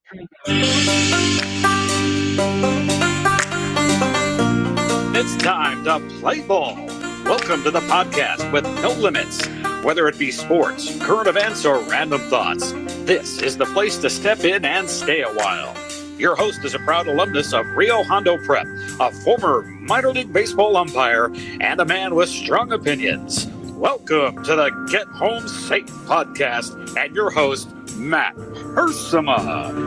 It's time to play ball. Welcome to the podcast with no limits. Whether it be sports, current events, or random thoughts, this is the place to step in and stay a while. Your host is a proud alumnus of Rio Hondo Prep, a former minor league baseball umpire, and a man with strong opinions. Welcome to the Get Home Safe podcast and your host, Matt Hersema.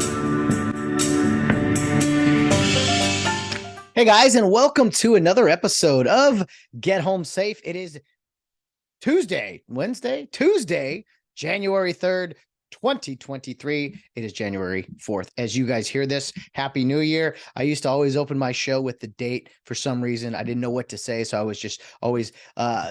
Hey guys, and welcome to another episode of Get Home Safe. It is Tuesday, January 3rd, 2023. It is January 4th. As you guys hear this, Happy New Year. I used to always open my show with the date for some reason. I didn't know what to say, so I was just always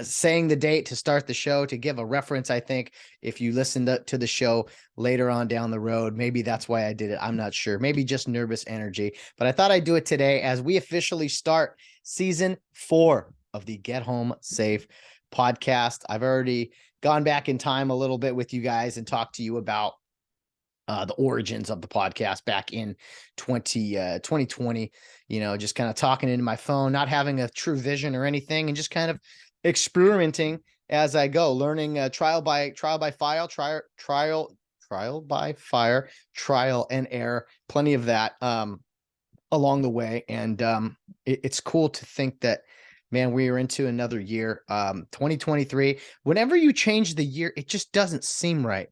saying the date to start the show to give a reference. I think if you listen to the show later on down the road, maybe that's why I did it. I'm not sure. Maybe just nervous energy, but I thought I'd do it today as we officially start season 4 of the Get Home Safe podcast. I've already gone back in time a little bit with you guys and talked to you about the origins of the podcast back in 2020, just kind of talking into my phone, not having a true vision or anything, and just kind of experimenting as I go, learning trial by fire, trial and error, plenty of that along the way. And it's cool to think that, man, we are into another year, 2023. Whenever you change the year, it just doesn't seem right.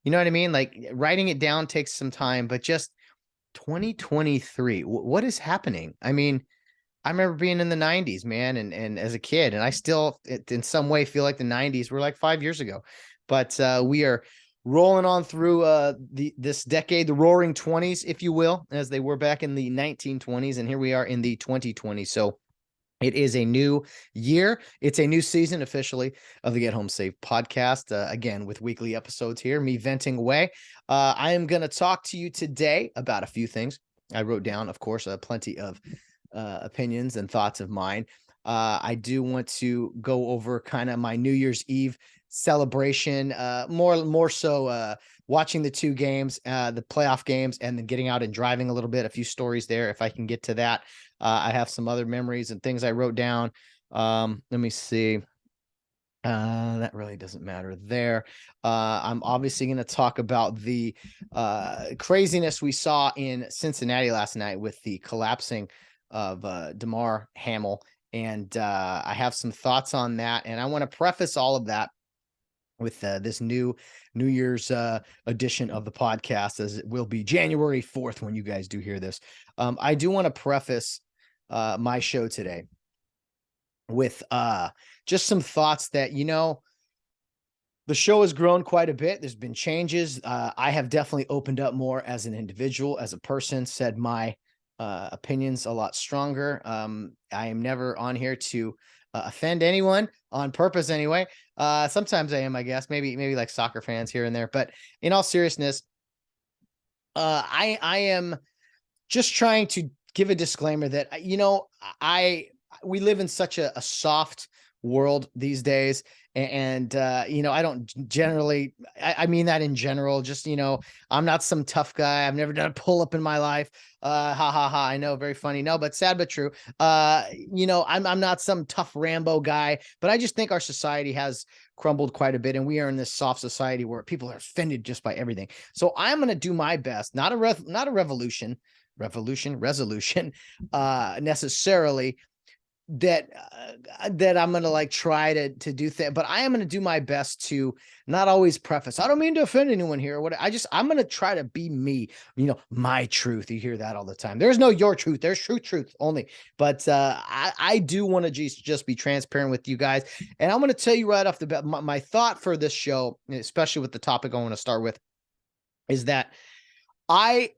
You know what I mean? Like writing it down takes some time, but just 2023, what is happening? I mean, I remember being in the 90s, man, and as a kid, and I still in some way feel like the 90s were like 5 years ago. But we are rolling on through this decade, the roaring 20s, if you will, as they were back in the 1920s, and here we are in the 2020s. So it is a new year. It's a new season officially of the Get Home Safe podcast. Again, with weekly episodes here, me venting away. I am going to talk to you today about a few things. I wrote down, of course, plenty of opinions and thoughts of mine. I do want to go over kind of my New Year's Eve celebration, more so watching the two games, the playoff games, and then getting out and driving a little bit, a few stories there if I can get to that. I have some other memories and things I wrote down. Let me see. That really doesn't matter there. I'm obviously going to talk about the craziness we saw in Cincinnati last night with the collapsing of Damar Hamlin. And I have some thoughts on that. And I want to preface all of that with this New Year's edition of the podcast, as it will be January 4th when you guys do hear this. I do want to preface my show today with just some thoughts that, the show has grown quite a bit. There's been changes. I have definitely opened up more as an individual, as a person, said my opinions a lot stronger. I am never on here to offend anyone on purpose anyway. Sometimes I am, I guess, maybe like soccer fans here and there, but in all seriousness, I am just trying to give a disclaimer that, we live in such a soft world these days. And I don't generally, I mean that in general, just, I'm not some tough guy. I've never done a pull up in my life. I know, very funny. No, but sad, but true. I'm not some tough Rambo guy, but I just think our society has crumbled quite a bit. And we are in this soft society where people are offended just by everything. So I'm going to do my best, not a resolution necessarily, that I'm going to like try to do things, but I am going to do my best to not always preface. I don't mean to offend anyone here. I'm going to try to be me, my truth. You hear that all the time. There's no your truth. There's truth only. But I do want to just be transparent with you guys. And I'm going to tell you right off the bat, my thought for this show, especially with the topic I want to start with, is that I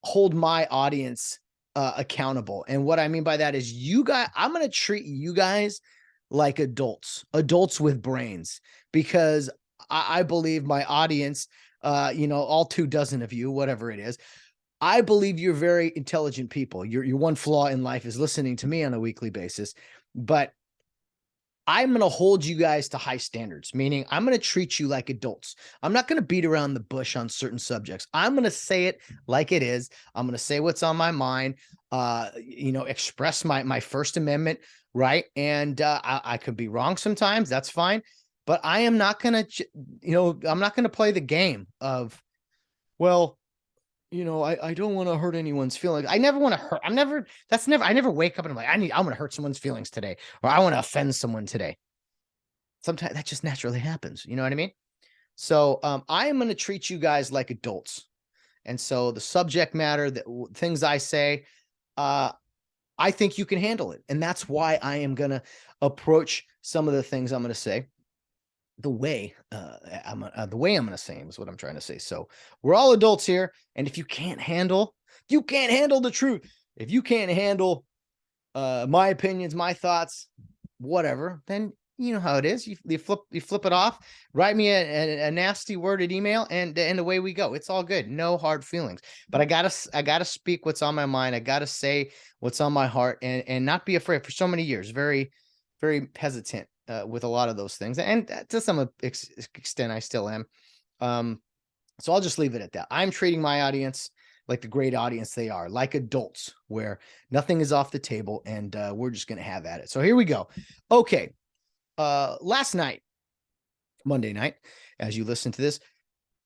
hold my audience accountable. And what I mean by that is I'm going to treat you guys like adults with brains, because I believe my audience, all 24 of you, whatever it is, I believe you're very intelligent people. Your one flaw in life is listening to me on a weekly basis. But I'm going to hold you guys to high standards, meaning I'm going to treat you like adults. I'm not going to beat around the bush on certain subjects. I'm going to say it like it is. I'm going to say what's on my mind, express my First Amendment, right? And I could be wrong sometimes. That's fine. But I am not going to, I'm not going to play the game of, well, I don't want to hurt anyone's feelings. I never want to hurt. I never wake up and I'm like, I'm going to hurt someone's feelings today, or I want to offend someone today. Sometimes that just naturally happens. You know what I mean? So I am going to treat you guys like adults. And so the subject matter, the things I say, I think you can handle it. And that's why I am going to approach some of the things I'm going to say the way I'm going to say is what I'm trying to say. So we're all adults here. And if you can't handle the truth. If you can't handle my opinions, my thoughts, whatever, then you know how it is. You flip it off, write me a nasty worded email, and away we go. It's all good. No hard feelings. But I gotta speak what's on my mind. I gotta say what's on my heart, and not be afraid. For so many years, very, very hesitant with a lot of those things, and to some extent, I still am. So I'll just leave it at that. I'm treating my audience like the great audience they are, like adults, where nothing is off the table, and we're just going to have at it. So here we go. Okay. Last night, Monday night, as you listen to this,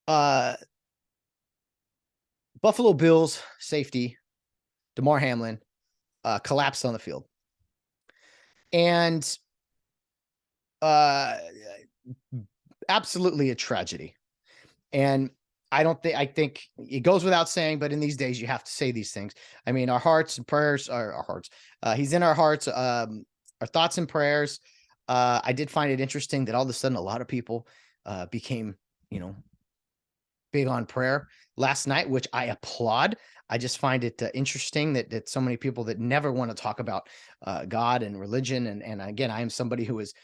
Buffalo Bills safety, Damar Hamlin, collapsed on the field. And absolutely a tragedy. And I think it goes without saying, but in these days you have to say these things. I mean, our hearts and prayers are our hearts. He's in our hearts, our thoughts and prayers. I did find it interesting that all of a sudden a lot of people became, big on prayer last night, which I applaud. I just find it interesting that so many people that never want to talk about God and religion. And again, I am somebody who is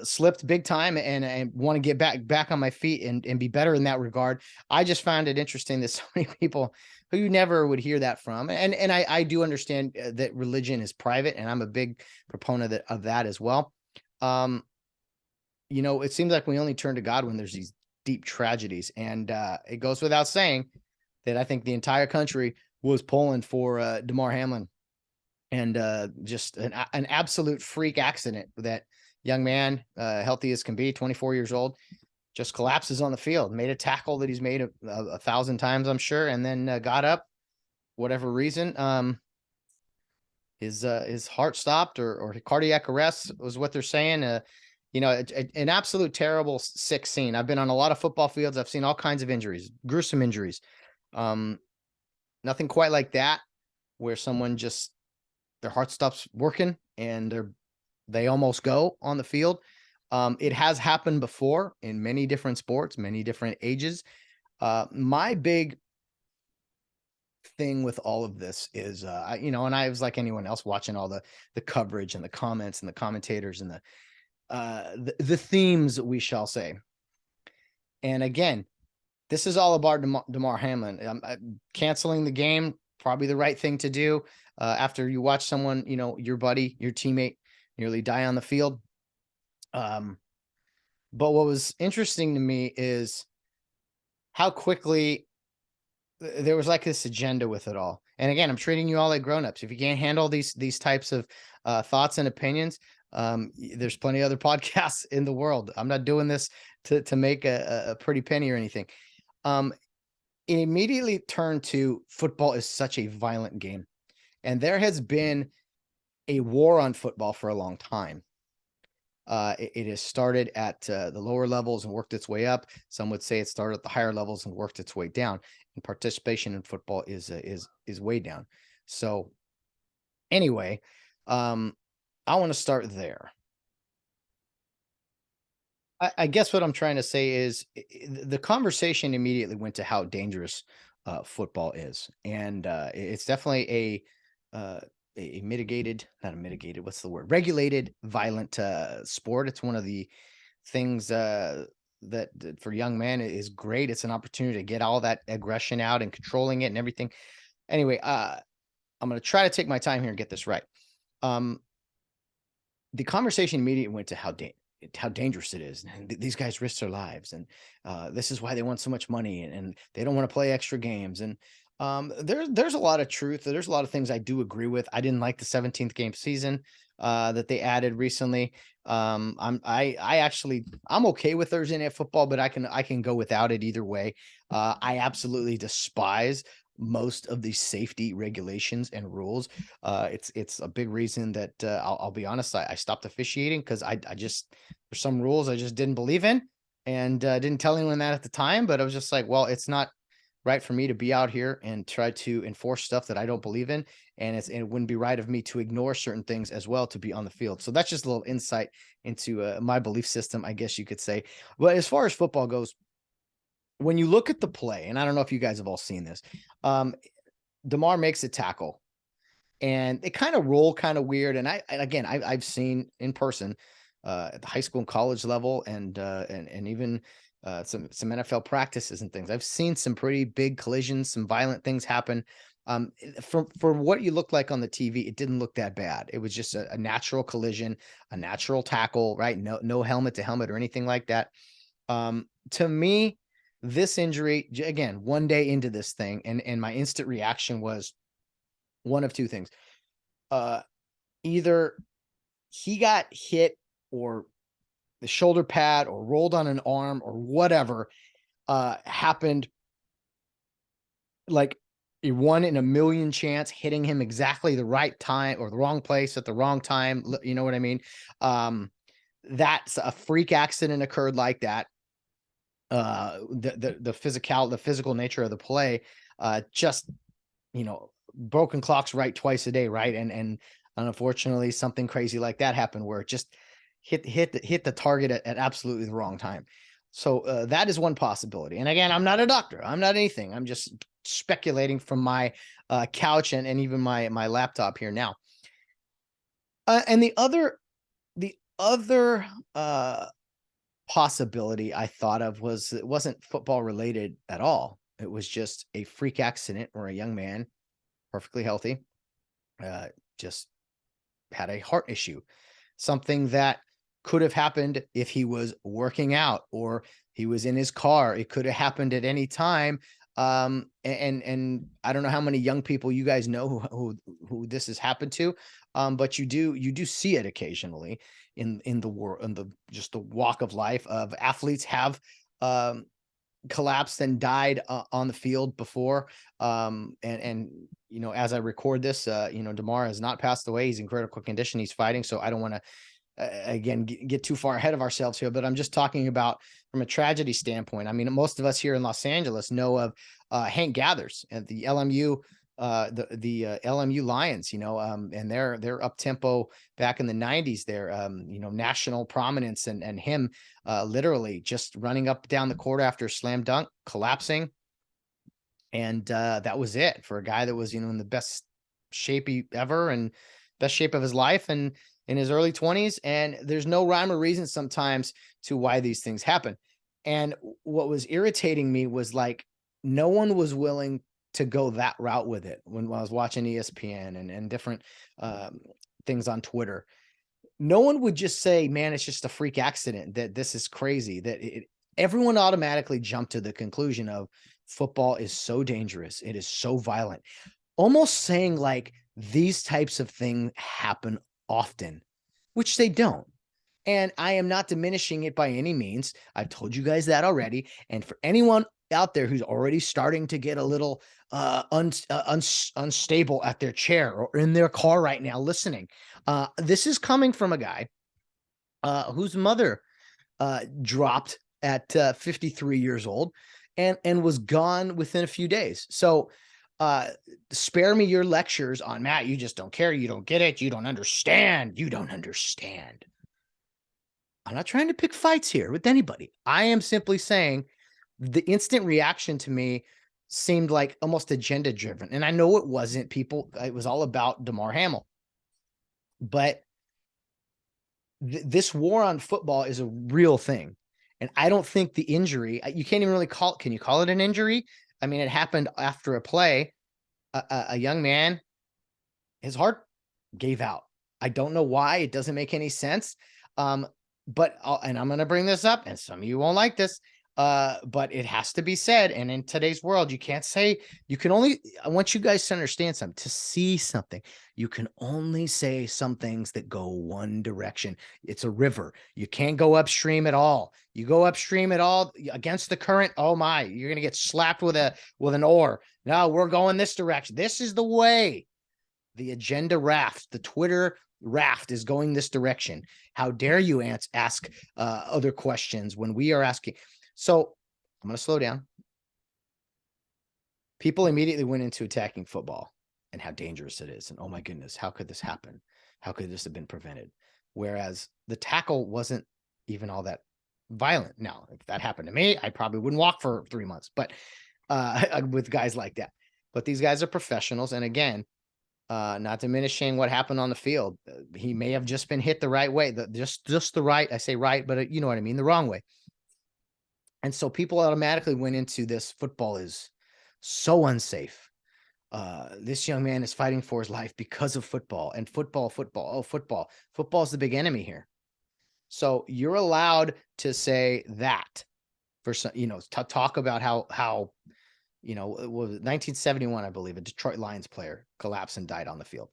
slipped big time and want to get back on my feet and be better in that regard. I just found it interesting that so many people who you never would hear that from. And I do understand that religion is private, and I'm a big proponent of that as well. It seems like we only turn to God when there's these deep tragedies. And it goes without saying that I think the entire country was pulling for Damar Hamlin, and just an absolute freak accident. That young man, healthy as can be, 24 years old, just collapses on the field, made a tackle that he's made a 1,000 times, I'm sure, and then got up, whatever reason. His heart stopped or cardiac arrest was what they're saying. An absolute terrible, sick scene. I've been on a lot of football fields. I've seen all kinds of injuries, gruesome injuries. Nothing quite like that, where someone just, their heart stops working and they almost go on the field. It has happened before in many different sports, many different ages. My big thing with all of this is, and I was like anyone else watching all the coverage and the comments and the commentators and the themes, we shall say. And again, this is all about Damar Hamlin. Canceling the game, probably the right thing to do after you watch someone, your buddy, your teammate, nearly die on the field. But what was interesting to me is how quickly there was like this agenda with it all. And again, I'm treating you all like grownups. If you can't handle these types of thoughts and opinions, there's plenty of other podcasts in the world. I'm not doing this to make a pretty penny or anything. It immediately turned to football is such a violent game. And there has been a war on football for a long time. It has started at the lower levels and worked its way up. Some would say it started at the higher levels and worked its way down. And participation in football is way down. So anyway, I want to start there. I guess what I'm trying to say is the conversation immediately went to how dangerous football is, and it's definitely a mitigated, not a mitigated, what's the word? Regulated, violent sport. It's one of the things that for young men is great. It's an opportunity to get all that aggression out and controlling it and everything. Anyway, I'm going to try to take my time here and get this right. the conversation immediately went to how dangerous it is. And these guys risk their lives. And this is why they want so much money, and they don't want to play extra games. And there's a lot of truth. There's a lot of things I do agree with. I didn't like the 17th game season that they added recently. I'm okay with Thursday Night Football, but I can go without it either way. I absolutely despise most of these safety regulations and rules. It's a big reason that I'll be honest, I stopped officiating because I just, for some rules I just didn't believe in, and didn't tell anyone that at the time. But I was just like, well, it's not right for me to be out here and try to enforce stuff that I don't believe in. And it wouldn't be right of me to ignore certain things as well to be on the field. So that's just a little insight into my belief system, I guess you could say. But as far as football goes, when you look at the play, and I don't know if you guys have all seen this, Damar makes a tackle and they kind of roll kind of weird. And I've seen in person at the high school and college level, and even some NFL practices and things. I've seen some pretty big collisions, some violent things happen. For what you looked like on the TV, it didn't look that bad. It was just a natural collision, a natural tackle, right? No helmet to helmet or anything like that. To me, this injury, again, one day into this thing, and my instant reaction was one of two things. Either he got hit, or the shoulder pad, or rolled on an arm, or whatever happened, like a 1 in a million chance, hitting him exactly the right time or the wrong place at the wrong time. You know what I mean? That's a freak accident occurred like that. The physical nature of the play, just, broken clocks right twice a day, right? And unfortunately, something crazy like that happened where it just hit the target at absolutely the wrong time. So that is one possibility. And again, I'm not a doctor. I'm not anything. I'm just speculating from my couch and even my laptop here now. And the other possibility I thought of was, it wasn't football related at all. It was just a freak accident where a young man, perfectly healthy, just had a heart issue, something that could have happened if he was working out or he was in his car. It could have happened at any time. And I don't know how many young people you guys know who this has happened to. But you do see it occasionally in the world, in the just the walk of life of athletes have collapsed and died on the field before. And as I record this, Damar has not passed away. He's in critical condition. He's fighting. So I don't want to again get too far ahead of ourselves here, but I'm just talking about from a tragedy standpoint. I mean, most of us here in Los Angeles know of Hank Gathers at the LMU, the LMU Lions, and they're up tempo back in the 90s there, national prominence, and him literally just running up down the court after a slam dunk, collapsing. And that was it for a guy that was, in the best shape ever and best shape of his life, and in his early 20s. And there's no rhyme or reason sometimes to why these things happen. And what was irritating me was, like, no one was willing to go that route with it when I was watching ESPN and different things on Twitter. No one would just say, man, it's just a freak accident, that this is crazy, that everyone automatically jumped to the conclusion of football is so dangerous. It is so violent, almost saying like these types of things happen often, which they don't. And I am not diminishing it by any means. I've told you guys that already. And for anyone out there who's already starting to get a little unstable at their chair or in their car right now listening, this is coming from a guy whose mother dropped at 53 years old and was gone within a few days. So spare me your lectures on, Matt, you just don't care. You don't get it. You don't understand. You don't understand. I'm not trying to pick fights here with anybody. I am simply saying the instant reaction to me seemed like almost agenda driven. And I know it wasn't. It was all about Damar Hamlin. But this war on football is a real thing. And I don't think the injury, you can't even really can you call it an injury? I mean, it happened after a play. A young man, his heart gave out. I don't know why. It doesn't make any sense. But and I'm going to bring this up, and some of you won't like this, but it has to be said. And in today's world, you can't say, you can only, I want you guys to understand something, to see something. You can only say some things that go one direction. It's a river. You can't go upstream at all. You go upstream at all against the current. Oh my, you're going to get slapped with an oar. No, we're going this direction. This is the way. The agenda raft, the Twitter raft is going this direction. How dare you ask other questions when we are asking? So I'm going to slow down. People immediately went into attacking football and how dangerous it is. And oh my goodness, how could this happen? How could this have been prevented? Whereas the tackle wasn't even all that violent. Now, if that happened to me, I probably wouldn't walk for 3 months, but with guys like that. But these guys are professionals. And again, not diminishing what happened on the field. He may have just been hit the right way, just the right, I say right, but you know what I mean, the wrong way. And so people automatically went into this. Football is so unsafe. This young man is fighting for his life because of football, and football. Oh, football's the big enemy here. So you're allowed to say that for some, talk about how, it was 1971, I believe, a Detroit Lions player collapsed and died on the field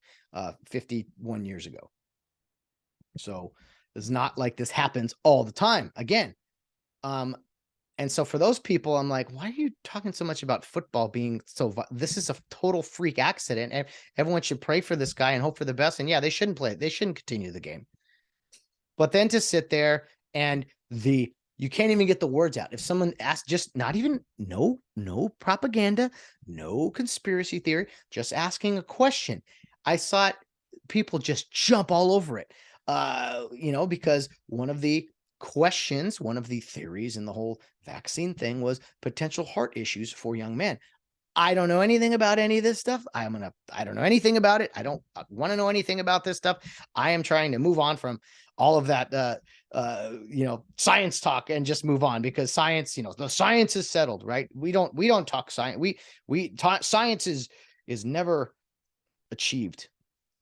51 years ago. So it's not like this happens all the time again. And so for those people, I'm like, why are you talking so much about football being so, this is a total freak accident. And everyone should pray for this guy and hope for the best. And yeah, they shouldn't play it. They shouldn't continue the game. But then to sit there and you can't even get the words out. If someone asks, just not even, no propaganda, no conspiracy theory, just asking a question. I saw it, people just jump all over it, because one of the questions, one of the theories in the whole vaccine thing was potential heart issues for young men. I don't know anything about any of this stuff. I don't know anything about it. I don't want to know anything about this stuff. I am trying to move on from all of that, science talk and just move on, because science, the science is settled, right? We don't talk science. Science is never achieved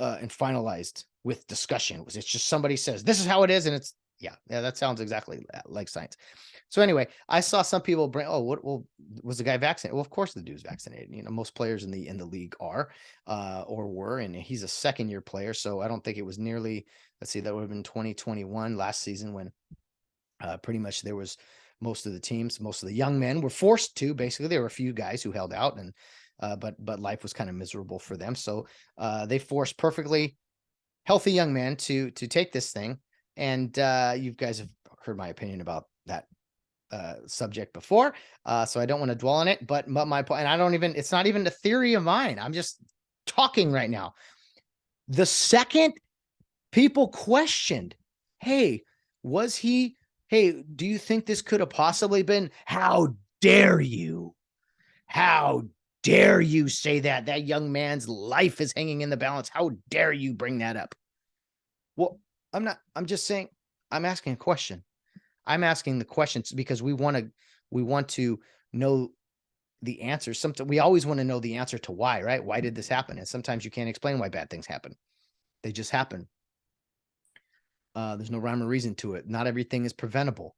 and finalized with discussion. It's just somebody says, this is how it is. And it's, yeah, that sounds exactly like science. So anyway, I saw some people bring, well, was the guy vaccinated? Well, of course the dude's vaccinated. Most players in the league are, or were, and he's a second-year player. So I don't think it was nearly, let's see, that would have been 2021 last season when pretty much there was most of the young men were forced to, basically. There were a few guys who held out, and but life was kind of miserable for them. So they forced perfectly healthy young men to take this thing. And you guys have heard my opinion about that subject before. So I don't want to dwell on it, but my point, and it's not even a theory of mine. I'm just talking right now. The second people questioned, hey, do you think this could have possibly been? How dare you? How dare you say that? That young man's life is hanging in the balance. How dare you bring that up? Well, I'm just saying, I'm asking a question. I'm asking the questions because we want to know the answer. We always want to know the answer to why, right? Why did this happen? And sometimes you can't explain why bad things happen. They just happen. There's no rhyme or reason to it. Not everything is preventable.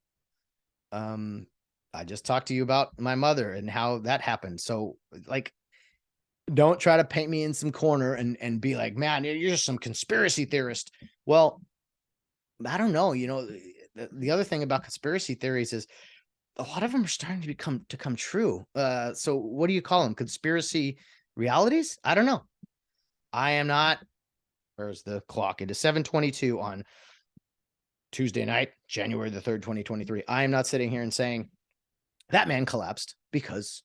I just talked to you about my mother and how that happened. So don't try to paint me in some corner and be like, man, you're just some conspiracy theorist. Well, I don't know. The other thing about conspiracy theories is a lot of them are starting to come true. So what do you call them? Conspiracy realities? I don't know. I am not. Where's the clock? It is 7:22 on Tuesday night, January the 3rd, 2023. I am not sitting here and saying that man collapsed because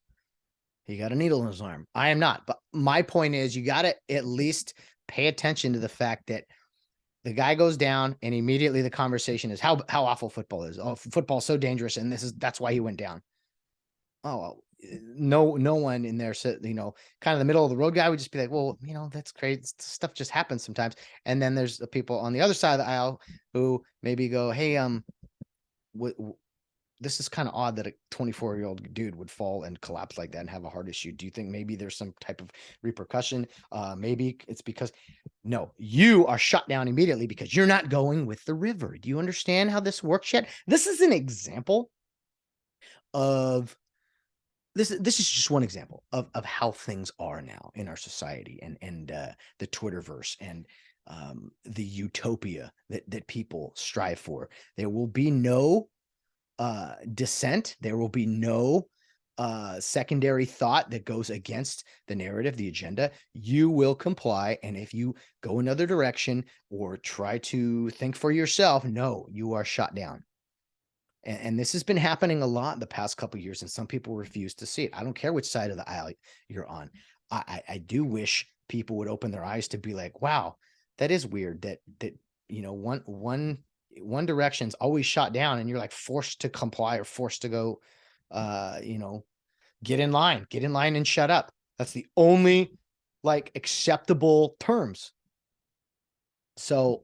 he got a needle in his arm. I am not. But my point is, you got to at least pay attention to the fact that the guy goes down and immediately the conversation is how awful football is. Oh, football's so dangerous. And that's why he went down. Oh, well, no one in there said, kind of the middle of the road guy would just be like, well, that's crazy. Stuff just happens sometimes. And then there's the people on the other side of the aisle who maybe go, hey, this is kind of odd that a 24-year-old dude would fall and collapse like that and have a heart issue. Do you think maybe there's some type of repercussion? Maybe it's because No, you are shut down immediately because you're not going with the river. Do you understand how this works yet? This is an example of this is just one example of how things are now in our society and the Twitterverse and the utopia that people strive for. There will be no dissent. There will be no secondary thought that goes against the narrative, the agenda. You will comply. And if you go another direction or try to think for yourself, no, you are shot down. And this has been happening a lot the past couple of years, and some people refuse to see it. I don't care which side of the aisle you're on. I do wish people would open their eyes to be like, wow, that is weird that one direction's always shot down and you're like forced to comply or forced to go get in line and shut up. That's the only like acceptable terms. So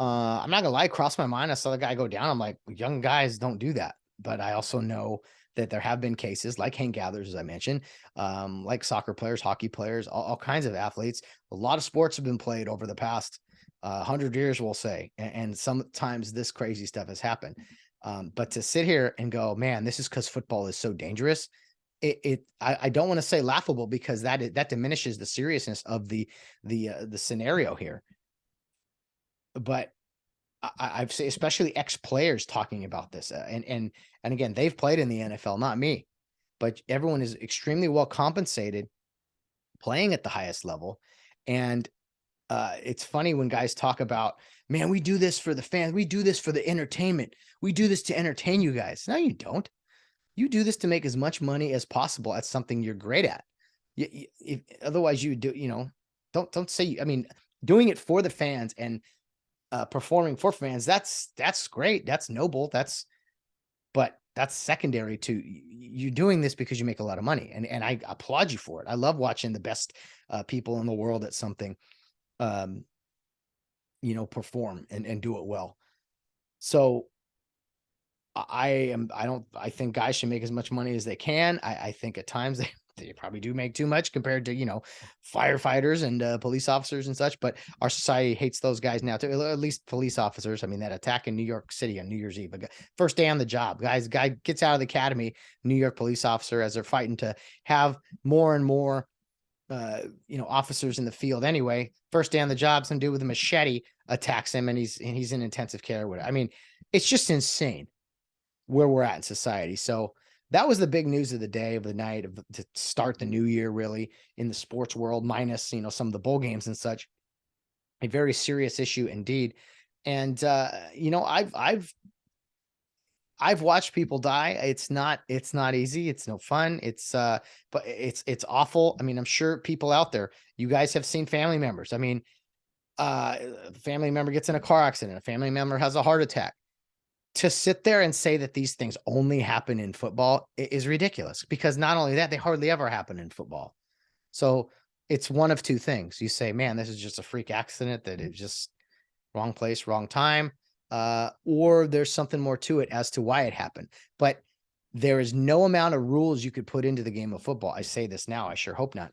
I'm not gonna lie, crossed my mind. I saw the guy go down. I'm like, young guys don't do that. But I also know that there have been cases like hang gatherers, as I mentioned, like soccer players, hockey players, all kinds of athletes. A lot of sports have been played over the past 100 years, we'll say. And sometimes this crazy stuff has happened. But to sit here and go, man, this is because football is so dangerous. I don't want to say laughable because that diminishes the seriousness of the scenario here. But I've seen especially ex-players talking about this, and again, they've played in the NFL, not me, but everyone is extremely well compensated playing at the highest level. And it's funny when guys talk about, man, we do this for the fans, we do this for the entertainment, we do this to entertain you guys. No, you don't. You do this to make as much money as possible at something you're great at. Otherwise, you do, don't say. I mean, doing it for the fans and performing for fans, that's great, that's noble, but that's secondary to you doing this because you make a lot of money, and I applaud you for it. I love watching the best people in the world at something perform and do it well. So I think guys should make as much money as they can. I think at times they probably do make too much compared to, firefighters and police officers and such, but our society hates those guys now too, at least police officers. I mean, that attack in New York City on New Year's Eve, first day on the job, guy gets out of the academy, New York police officer, as they're fighting to have more and more, officers in the field anyway. First day on the job, some dude with a machete attacks him and he's in intensive care. I mean, it's just insane where we're at in society. So that was the big news of the day, of the night, to start the new year, really, in the sports world, minus, some of the bowl games and such. A very serious issue indeed. And I've watched people die. It's not easy. It's no fun. But it's awful. I mean, I'm sure people out there, you guys have seen family members. I mean, a family member gets in a car accident, a family member has a heart attack. To sit there and say that these things only happen in football is ridiculous, because not only that, they hardly ever happen in football. So it's one of two things. You say, man, this is just a freak accident, that it's just wrong place, wrong time, or there's something more to it as to why it happened. But there is no amount of rules you could put into the game of football. I say this now, I sure hope not,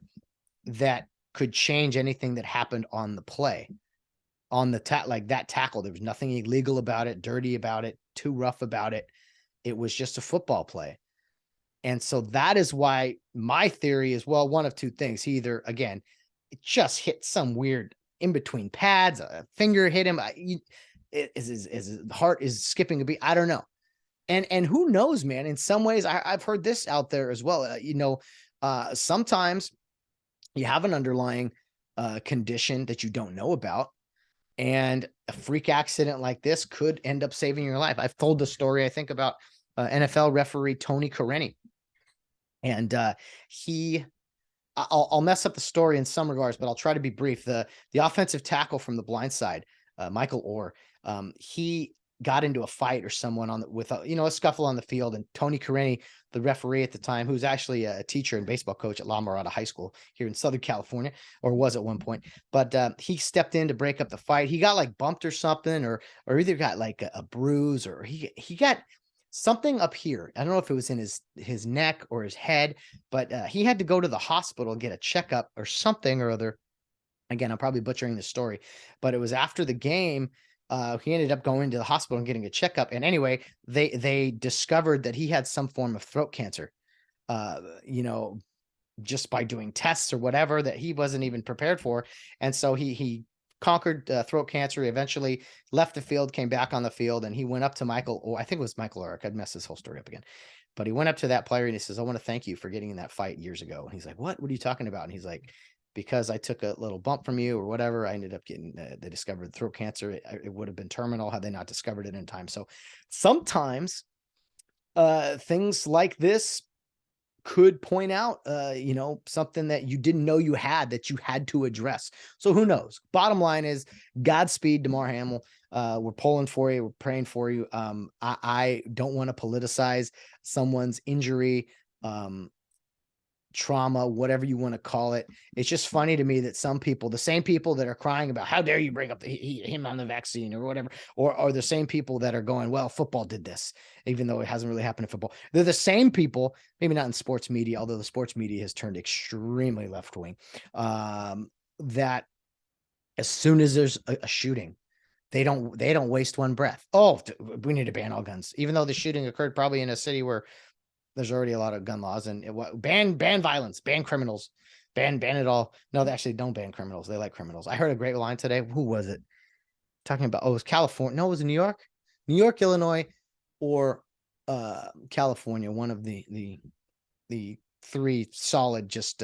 that could change anything that happened on the play. On the like that tackle, there was nothing illegal about it, dirty about it, too rough about it. It was just a football play. And so that is why my theory is, well, one of two things. He either, again, it just hit some weird in between pads, a finger hit him. His heart is skipping a beat. I don't know. And who knows, man? In some ways, I've heard this out there as well. Sometimes you have an underlying condition that you don't know about. And a freak accident like this could end up saving your life. I've told the story, I think, about NFL referee Tony Correni. And I'll mess up the story in some regards, but I'll try to be brief. The offensive tackle from the blind side, Michael Orr, he got into a fight or someone with a scuffle on the field, and Tony Correni, the referee at the time, who's actually a teacher and baseball coach at La Mirada High School here in Southern California, or was at one point, but he stepped in to break up the fight. He got like bumped or something, or either got like a bruise, or he got something up here. I don't know if it was in his neck or his head, but he had to go to the hospital, get a checkup or something or other. Again, I'm probably butchering the story, but it was after the game. He ended up going to the hospital and getting a checkup. And anyway, they discovered that he had some form of throat cancer. You know, just by doing tests or whatever that he wasn't even prepared for. And so he conquered throat cancer. He eventually left the field, came back on the field, and he went up to Michael. Oh, I think it was Michael Oric. I'd mess this whole story up again. But he went up to that player and he says, "I want to thank you for getting in that fight years ago." And he's like, "What? What are you talking about?" And he's like, "Because I took a little bump from you or whatever, I ended up getting, they discovered throat cancer. It would have been terminal had they not discovered it in time." So sometimes things like this could point out, you know, something that you didn't know you had that you had to address. So who knows? Bottom line is Godspeed, Damar Hamlin. We're pulling for you. We're praying for you. I don't want to politicize someone's injury, trauma, whatever you want to call it. It's just funny to me that some people, the same people that are crying about how dare you bring up him on the vaccine or whatever, or the same people that are going, well, football did this, even though it hasn't really happened in football. They're the same people, maybe not in sports media, although the sports media has turned extremely left wing. That as soon as there's a shooting, they don't waste one breath. Oh, we need to ban all guns, even though the shooting occurred probably in a city where there's already a lot of gun laws, and ban violence, ban criminals, ban it all. No, they actually don't ban criminals. They like criminals. I heard a great line today. Who was it? Talking about, oh, it was California. No, it was New York, Illinois, or California. One of the three solid just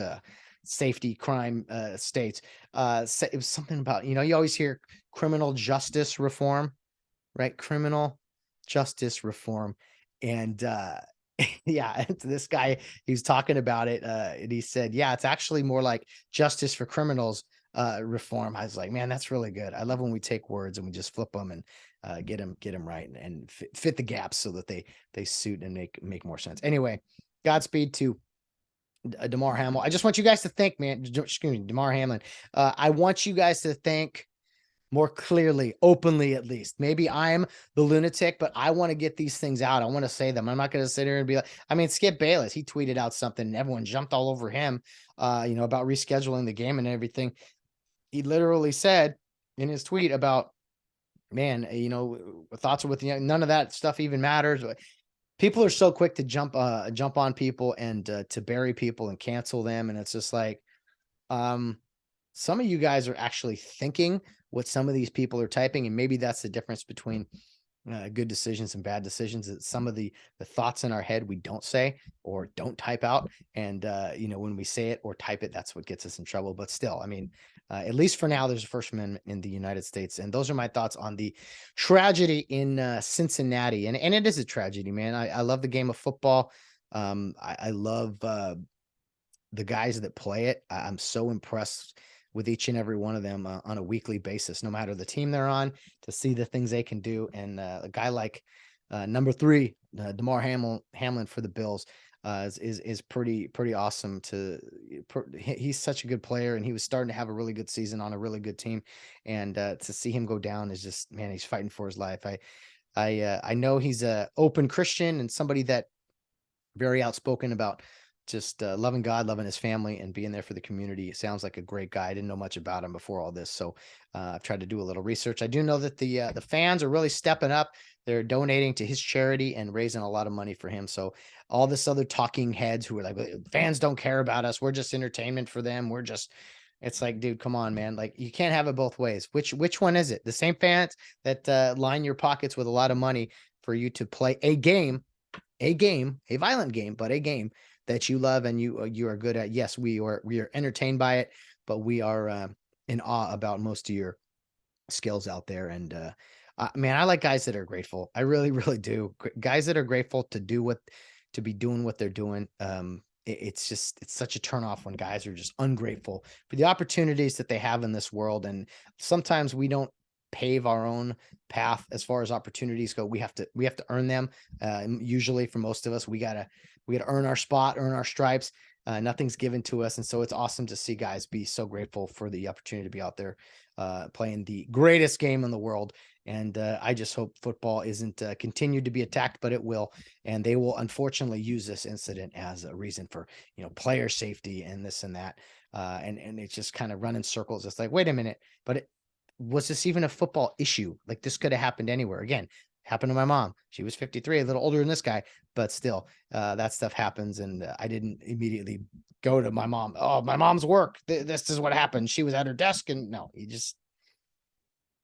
safety crime states. It was something about, you know, you always hear criminal justice reform, right? Criminal justice reform. And yeah, this guy, he's talking about it, and he said, yeah, it's actually more like justice for criminals reform. I was like, man, that's really good. I love when we take words and we just flip them and get them right and fit the gaps so that they suit and make more sense. Anyway, Godspeed to Damar Hamlin. I just want you guys to think, man, excuse me, Damar Hamlin. I want you guys to think more clearly, openly, at least. Maybe I'm the lunatic, but I want to get these things out. I want to say them. I'm not going to sit here and be like, I mean, Skip Bayless, he tweeted out something and everyone jumped all over him, you know, about rescheduling the game and everything. He literally said in his tweet about, man, you know, thoughts are with you. None of that stuff even matters. People are so quick to jump on people and to bury people and cancel them. And it's just like, some of you guys are actually thinking what some of these people are typing, and maybe that's the difference between good decisions and bad decisions. That some of the thoughts in our head we don't say or don't type out, and you know, when we say it or type it, that's what gets us in trouble. But still, I mean, at least for now, there's a First Amendment in the United States, and those are my thoughts on the tragedy in Cincinnati. And it is a tragedy, man. I love the game of football. I love the guys that play it. I'm so impressed with each and every one of them on a weekly basis, no matter the team they're on, to see the things they can do. And a guy like number 3, Damar Hamlin for the Bills is pretty awesome. He's such a good player, and he was starting to have a really good season on a really good team. And to see him go down is just, man, he's fighting for his life. I know he's a open Christian and somebody that very outspoken about just loving God, loving his family, and being there for the community. It sounds like a great guy. I didn't know much about him before all this, so I've tried to do a little research. I do know that the fans are really stepping up. They're donating to his charity and raising a lot of money for him. So all this other talking heads who are like, fans don't care about us, we're just entertainment for them. It's like, dude, come on, man. Like, you can't have it both ways. Which one is it? The same fans that line your pockets with a lot of money for you to play a violent game, but a game that you love and you are good at. Yes, we are entertained by it, but we are in awe about most of your skills out there. And man, I like guys that are grateful. I really, really do. Guys that are grateful to be doing what they're doing. It's such a turnoff when guys are just ungrateful for the opportunities that they have in this world. And sometimes we don't pave our own path as far as opportunities go. We have to earn them. Usually for most of us, we gotta earn our spot, earn our stripes. Nothing's given to us. And so it's awesome to see guys be so grateful for the opportunity to be out there playing the greatest game in the world And I just hope football isn't continued to be attacked, but it will. And they will unfortunately use this incident as a reason for, player safety and this and that. And it's just kind of run in circles. It's like, wait a minute, but was this even a football issue? Like, this could have happened anywhere. Again, happened to my mom. She was 53, a little older than this guy, but still, that stuff happens. And I didn't immediately go to my mom. Oh, my mom's work. This is what happened. She was at her desk. And no,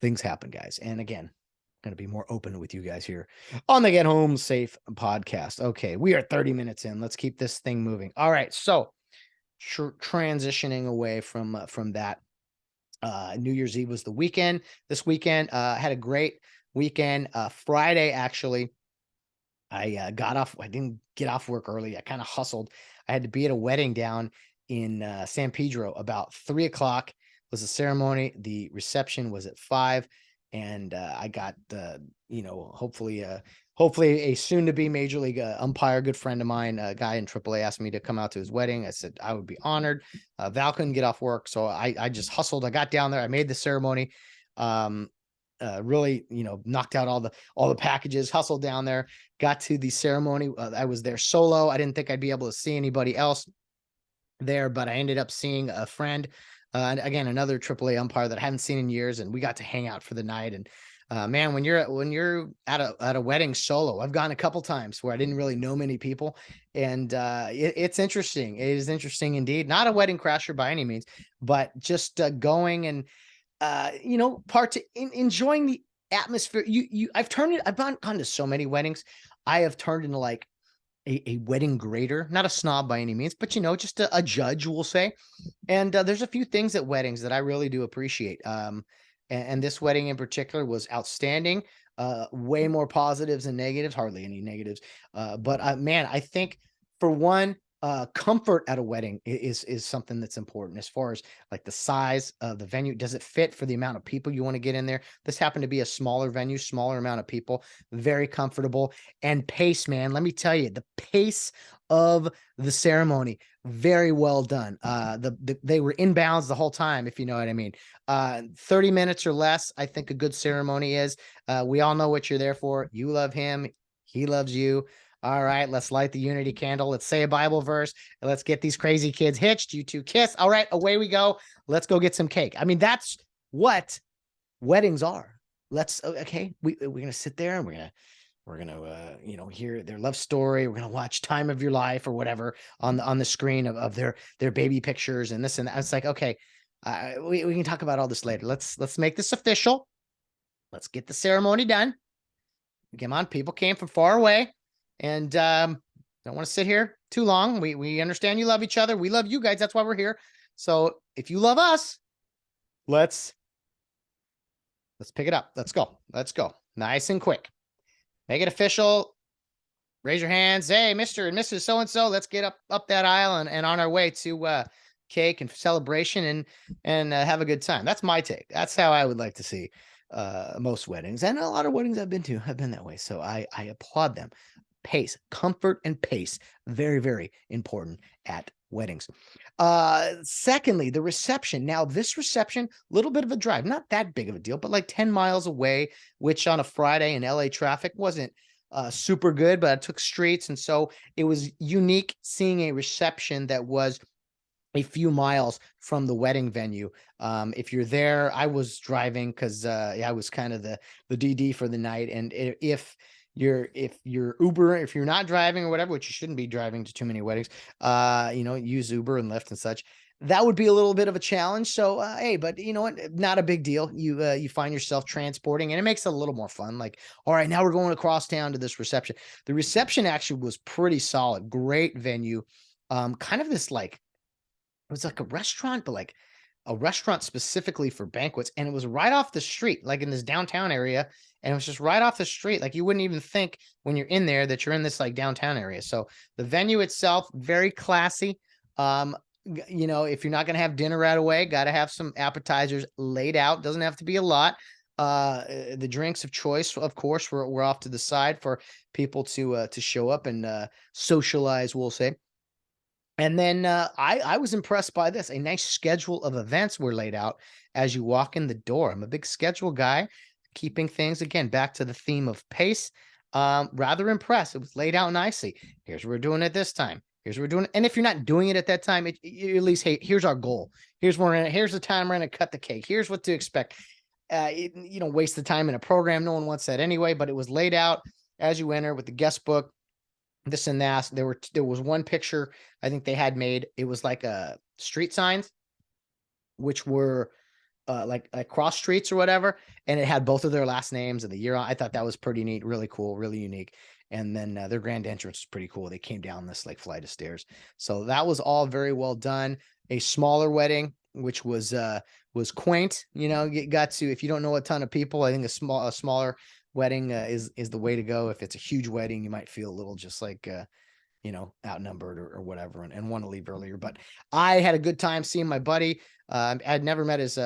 things happen, guys. And again, going to be more open with you guys here on the Get Home Safe podcast. Okay, we are 30 minutes in. Let's keep this thing moving. All right, so transitioning away from that. New Year's Eve was the weekend. This weekend, had a great weekend. Friday, actually, I got off. I didn't get off work early. I kind of hustled. I had to be at a wedding down in San Pedro about 3:00 was the ceremony. The reception was at 5, and I got hopefully a soon to be major league umpire, good friend of mine, a guy in AAA, asked me to come out to his wedding. I said I would be honored. Val couldn't get off work, so I just hustled. I got down there. I made the ceremony. Really, knocked out all the packages, hustled down there, got to the ceremony. I was there solo. I didn't think I'd be able to see anybody else there, but I ended up seeing a friend, and again, another AAA umpire that I haven't seen in years, and we got to hang out for the night. And man, when you're at a wedding solo, I've gone a couple times where I didn't really know many people, and it's interesting. It is interesting indeed. Not a wedding crasher by any means, but just going and enjoying the atmosphere. I've gone to so many weddings. I have turned into like a wedding grader, not a snob by any means, but just a judge, we'll say. And there's a few things at weddings that I really do appreciate. And this wedding in particular was outstanding. Way more positives than negatives, hardly any negatives. But man, I think for one, comfort at a wedding is something that's important as far as like the size of the venue. Does it fit for the amount of people you want to get in there? This happened to be a smaller venue, smaller amount of people, very comfortable. And pace, man, let me tell you, the pace of the ceremony, very well done. They were inbounds the whole time, if you know what I mean. 30 minutes or less, I think a good ceremony is. We all know what you're there for. You love him, he loves you. All right, let's light the unity candle. Let's say a Bible verse. And let's get these crazy kids hitched. You two kiss. All right, away we go. Let's go get some cake. I mean, that's what weddings are. We're going to sit there and we're going to hear their love story. We're going to watch Time of Your Life or whatever on the screen of their baby pictures and this and that. It's like, okay, we can talk about all this later. Let's make this official. Let's get the ceremony done. Come on, people came from far away. And don't want to sit here too long. We understand you love each other. We love you guys. That's why we're here. So if you love us, let's pick it up. Let's go. Nice and quick. Make it official. Raise your hands. Hey, Mr. and Mrs. So-and-so, let's get up that aisle and on our way to cake and celebration and have a good time. That's my take. That's how I would like to see most weddings. And a lot of weddings I've been to have been that way. So I applaud them. Pace, comfort and pace, very, very important at weddings. Secondly, the reception. Now, this reception, a little bit of a drive, not that big of a deal, but like 10 miles away, which on a Friday in LA traffic wasn't super good, but I took streets. And so it was unique seeing a reception that was a few miles from the wedding venue. If you're there, I was driving because I was kind of the DD for the night. And if you're Uber, if you're not driving or whatever, which you shouldn't be driving to too many weddings, use Uber and Lyft and such. That would be a little bit of a challenge. So, hey, but you know what? Not a big deal. You find yourself transporting and it makes it a little more fun. Like, all right, now we're going across town to this reception. The reception actually was pretty solid. Great venue. Kind of this like, it was like a restaurant, but like a restaurant specifically for banquets. And it was right off the street, like in this downtown area. And it was just right off the street. Like you wouldn't even think when you're in there that you're in this like downtown area. So the venue itself, very classy. If you're not going to have dinner right away, got to have some appetizers laid out. Doesn't have to be a lot. The drinks of choice, of course, were off to the side for people to show up and socialize, we'll say. And then I was impressed by this. A nice schedule of events were laid out as you walk in the door. I'm a big schedule guy. keeping things, again, back to the theme of pace. Rather impressed. It was laid out nicely. Here's what we're doing at this time. Here's what we're doing. And if you're not doing it at that time, you at least, hey, here's our goal. Here's the time we're gonna cut the cake. Here's what to expect. Waste the time in a program. No one wants that anyway, but it was laid out as you enter with the guest book, this and that. There was one picture I think they had made. It was like street signs, which were like cross streets or whatever, and it had both of their last names and the year on. I thought that was pretty neat, really cool, really unique. And then their grand entrance was pretty cool. They came down this like flight of stairs. So that was all very well done. A smaller wedding, which was quaint. Got to, if you don't know a ton of people, I think a smaller wedding is the way to go. If it's a huge wedding, you might feel a little just like outnumbered or whatever, and want to leave earlier. But I had a good time seeing my buddy. I'd never met his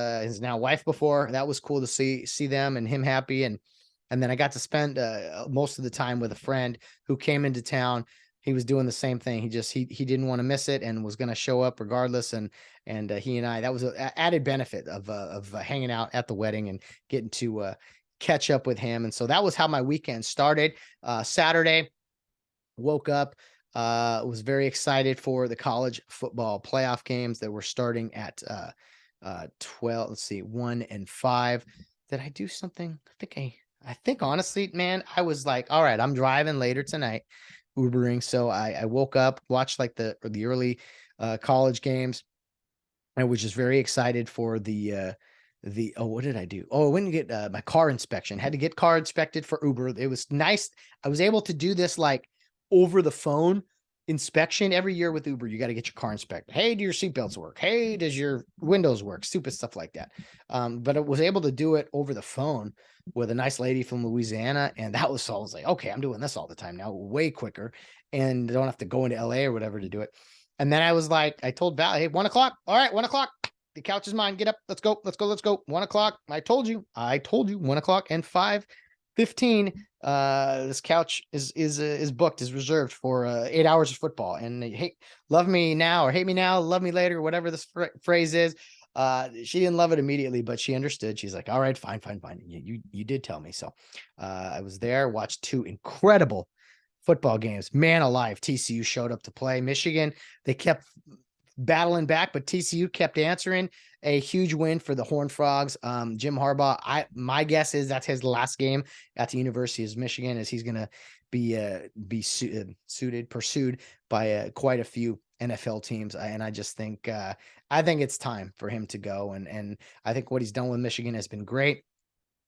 now wife before. That was cool to see them and him happy. And then I got to spend most of the time with a friend who came into town. He was doing the same thing. He didn't want to miss it and was going to show up regardless. And he and I, that was an added benefit of hanging out at the wedding and getting to catch up with him. And so that was how my weekend started. Saturday, woke up, was very excited for the college football playoff games that were starting at 12. Let's see, 1 and 5. Did I do something? I think honestly, man, I was like, all right, I'm driving later tonight, Ubering. So I woke up, watched like the early college games. I was just very excited for what did I do? I went and get my car inspection. Had to get car inspected for Uber. It was nice. I was able to do this like over the phone inspection every year with Uber. You got to get your car inspected. Hey, do your seatbelts work? Hey, does your windows work? Stupid stuff like that. But I was able to do it over the phone with a nice lady from Louisiana. And that was, so I was like, okay, I'm doing this all the time now, way quicker, and I don't have to go into LA or whatever to do it. And then I was like, I told Val, hey, 1 o'clock. All right, 1 o'clock. The couch is mine. Get up. Let's go. 1 o'clock. I told you 1 o'clock and 5:15. This couch is booked, is reserved for 8 hours of football. And hey, love me now or hate me now, love me later, whatever this phrase is. She didn't love it immediately, but she understood. She's like, all right, fine. You did tell me. So I was there, watched 2 incredible football games. Man alive, TCU showed up to play. Michigan, they kept battling back, but TCU kept answering. A huge win for the Horned Frogs. Jim Harbaugh, my guess is that's his last game at the University of Michigan, as he's going to be pursued by quite a few NFL teams. And I just think I think it's time for him to go. And I think what he's done with Michigan has been great,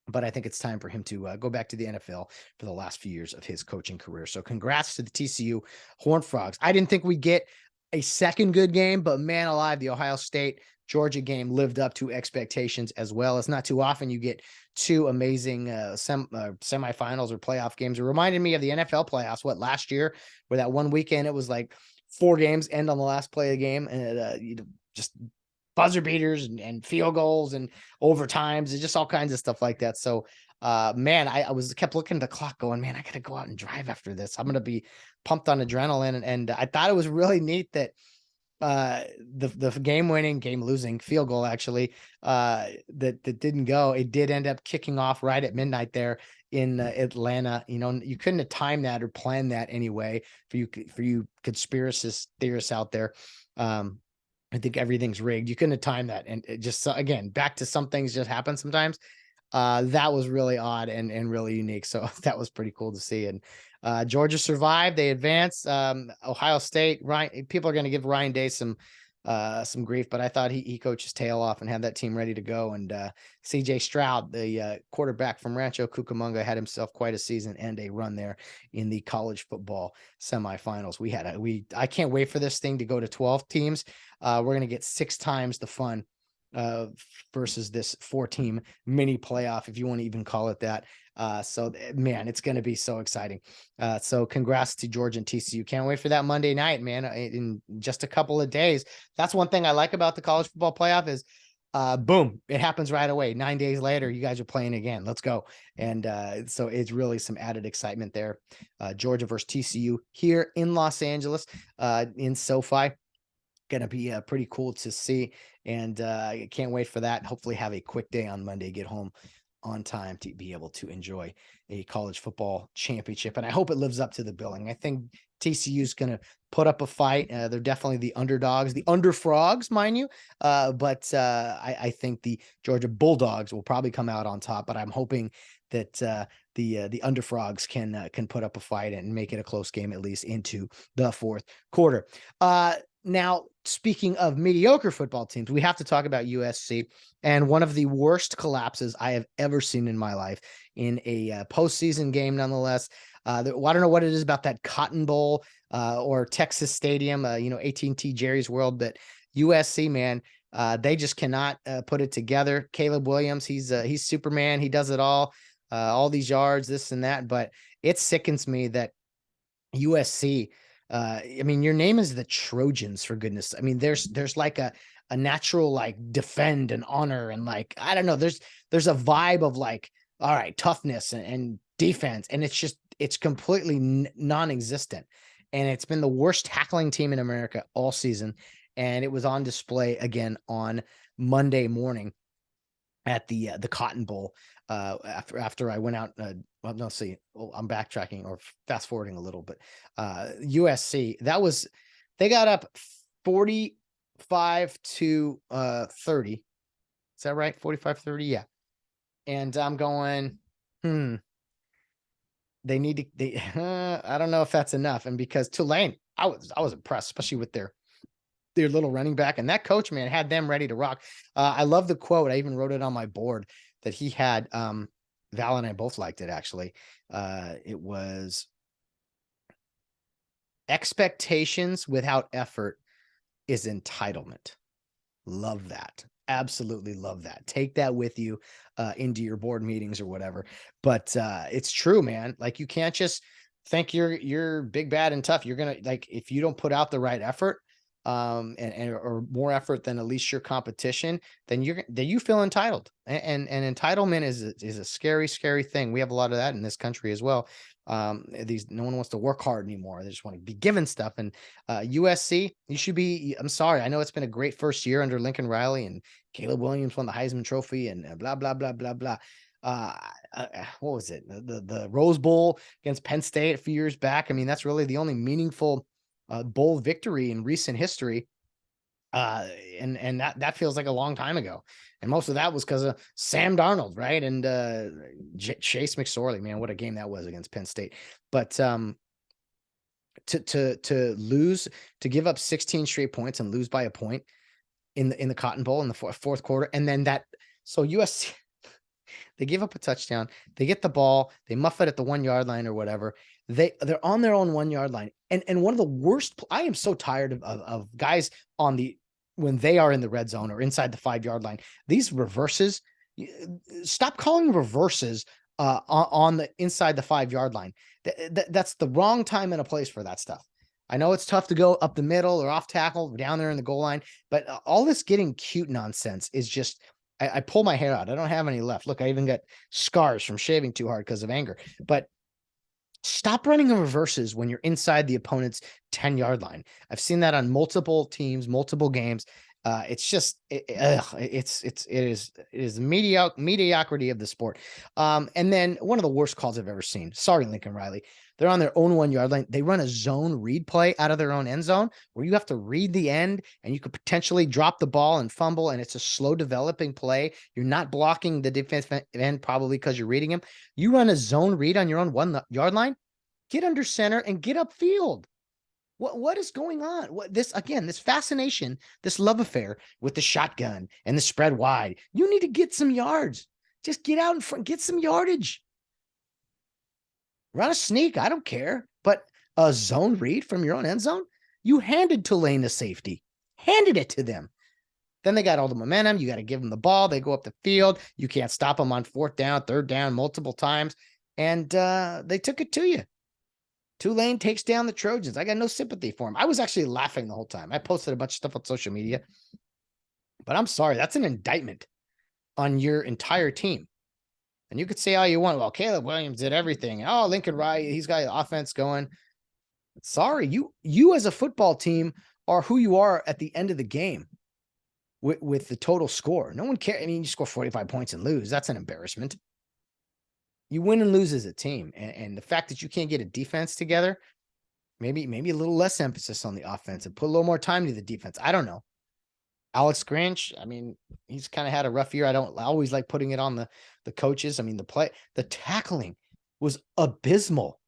but I think it's time for him to go back to the NFL for the last few years of his coaching career. So congrats to the TCU Horned Frogs. I didn't think we'd get a second good game, but man alive, the Ohio State Georgia game lived up to expectations as well. It's not too often you get 2 amazing semifinals or playoff games. It reminded me of the NFL playoffs, last year, where that one weekend, it was like 4 games end on the last play of the game, and just buzzer beaters and field goals and overtimes and just all kinds of stuff like that. So man, I kept looking at the clock going, man, I got to go out and drive after this. I'm going to be pumped on adrenaline. And I thought it was really neat that the game losing field goal, actually, that didn't go. It did end up kicking off right at midnight there in Atlanta. You couldn't have timed that or planned that anyway for you conspiracy theorists out there. I think everything's rigged. You couldn't have timed that. And it just, again, back to some things just happen sometimes. That was really odd and really unique. So that was pretty cool to see. And Georgia survived. They advanced. Ohio State, people are going to give Ryan Day some grief, but I thought he coached his tail off and had that team ready to go. And CJ Stroud, the quarterback from Rancho Cucamonga, had himself quite a season and a run there in the college football semifinals. I can't wait for this thing to go to 12 teams. We're going to get 6 times the fun versus this 4-team mini playoff, if you want to even call it that. So man, it's going to be so exciting. So congrats to Georgia and TCU. Can't wait for that Monday night, man, in just a couple of days. That's one thing I like about the college football playoff is boom, it happens right away. 9 days later, you guys are playing again. Let's go. And so it's really some added excitement there. Georgia versus TCU here in Los Angeles, in SoFi. Gonna be pretty cool to see, and I can't wait for that. Hopefully have a quick day on Monday, get home on time to be able to enjoy a college football championship. And I hope it lives up to the billing. I think TCU is going to put up a fight. They're definitely the underdogs, the underfrogs, mind you. But I think the Georgia Bulldogs will probably come out on top. But I'm hoping that the underfrogs can put up a fight and make it a close game, at least into the fourth quarter. Now, speaking of mediocre football teams, we have to talk about USC and one of the worst collapses I have ever seen in my life in a postseason game, nonetheless. I don't know what it is about that Cotton Bowl or Texas Stadium, AT&T Jerry's World, but USC, man, they just cannot put it together. Caleb Williams, he's Superman. He does it all these yards, this and that, but it sickens me that USC, your name is the Trojans, for goodness. I mean, there's like a natural like defend and honor and like, I don't know, there's a vibe of like, all right, toughness and defense, and it's completely non-existent. And it's been the worst tackling team in America all season, and it was on display again on Monday morning at the Cotton Bowl. After I went out, I'm backtracking or fast forwarding a little, but USC, they got up 45 to 30. Is that right? 45-30. Yeah. And I'm going, they need to, I don't know if that's enough. And because Tulane, I was impressed, especially with their little running back, and that coach, man, had them ready to rock. I love the quote. I even wrote it on my board that he had. Val and I both liked it, actually. It was, expectations without effort is entitlement. Love that. Absolutely love that. Take that with you into your board meetings or whatever. But it's true, man. Like, you can't just think you're big, bad, and tough. You're gonna, like, if you don't put out the right effort, or more effort than at least your competition, then you feel entitled. And entitlement is a scary, scary thing. We have a lot of that in this country as well. No one wants to work hard anymore. They just want to be given stuff. And USC, you should be. I'm sorry. I know it's been a great first year under Lincoln Riley, and Caleb Williams won the Heisman Trophy, and blah blah blah blah blah. What was it? The Rose Bowl against Penn State a few years back. I mean, that's really the only meaningful bowl victory in recent history. And that feels like a long time ago. And most of that was because of Sam Darnold, right? And Chase McSorley, man, what a game that was against Penn State. But to lose, to give up 16 straight points and lose by a point in the Cotton Bowl in the fourth quarter, and then so USC, they give up a touchdown, they get the ball, they muff it at the 1 yard line or whatever. They're on their own 1 yard line. And one of the worst, I am so tired of guys when they are in the red zone or inside the 5 yard line, these reverses, stop calling reverses on the inside the 5 yard line. That's the wrong time and a place for that stuff. I know it's tough to go up the middle or off tackle down there in the goal line, but all this getting cute nonsense is just, I pull my hair out. I don't have any left. Look, I even got scars from shaving too hard because of anger. But stop running in reverses when you're inside the opponent's 10 yard line. I've seen that on multiple teams, multiple games. It's just, it is mediocrity of the sport. And then one of the worst calls I've ever seen. Sorry, Lincoln Riley. They're on their own 1 yard line. They run a zone read play out of their own end zone where you have to read the end and you could potentially drop the ball and fumble. And it's a slow developing play. You're not blocking the defensive end probably because you're reading him. You run a zone read on your own 1 yard line, get under center and get upfield. What is going on? This fascination, this love affair with the shotgun and the spread wide. You need to get some yards. Just get out in front, get some yardage. Run a sneak, I don't care. But a zone read from your own end zone? You handed Tulane the safety. Handed it to them. Then they got all the momentum. You got to give them the ball. They go up the field. You can't stop them on 4th down, 3rd down, multiple times. And they took it to you. Tulane takes down the Trojans. I got no sympathy for him. I was actually laughing the whole time. I posted a bunch of stuff on social media. But I'm sorry, that's an indictment on your entire team. And you could say all you want. Well, Caleb Williams did everything. Oh, Lincoln Riley, he's got offense going. Sorry, you as a football team are who you are at the end of the game with the total score. No one cares. I mean, you score 45 points and lose. That's an embarrassment. You win and lose as a team. And the fact that you can't get a defense together, maybe a little less emphasis on the offense and put a little more time to the defense. I don't know. Alex Grinch, I mean, he's kind of had a rough year. I always like putting it on the coaches. I mean, the tackling was abysmal.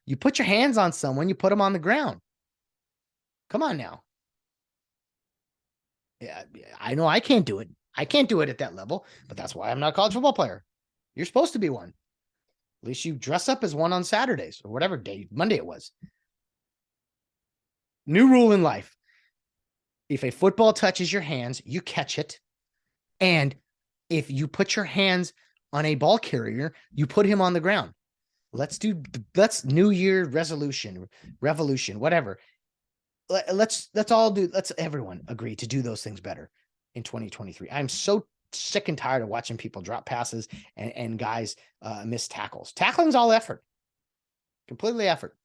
You put your hands on someone, you put them on the ground. Come on now. Yeah, I know I can't do it. I can't do it at that level, but that's why I'm not a college football player. You're supposed to be one. At least you dress up as one on Saturdays or whatever day, Monday it was. New rule in life. If a football touches your hands, you catch it. And if you put your hands on a ball carrier, you put him on the ground. Let's New Year revolution, whatever. Let's everyone agree to do those things better in 2023. I'm so sick and tired of watching people drop passes and guys miss tackles. Tackling's all effort. Completely effort.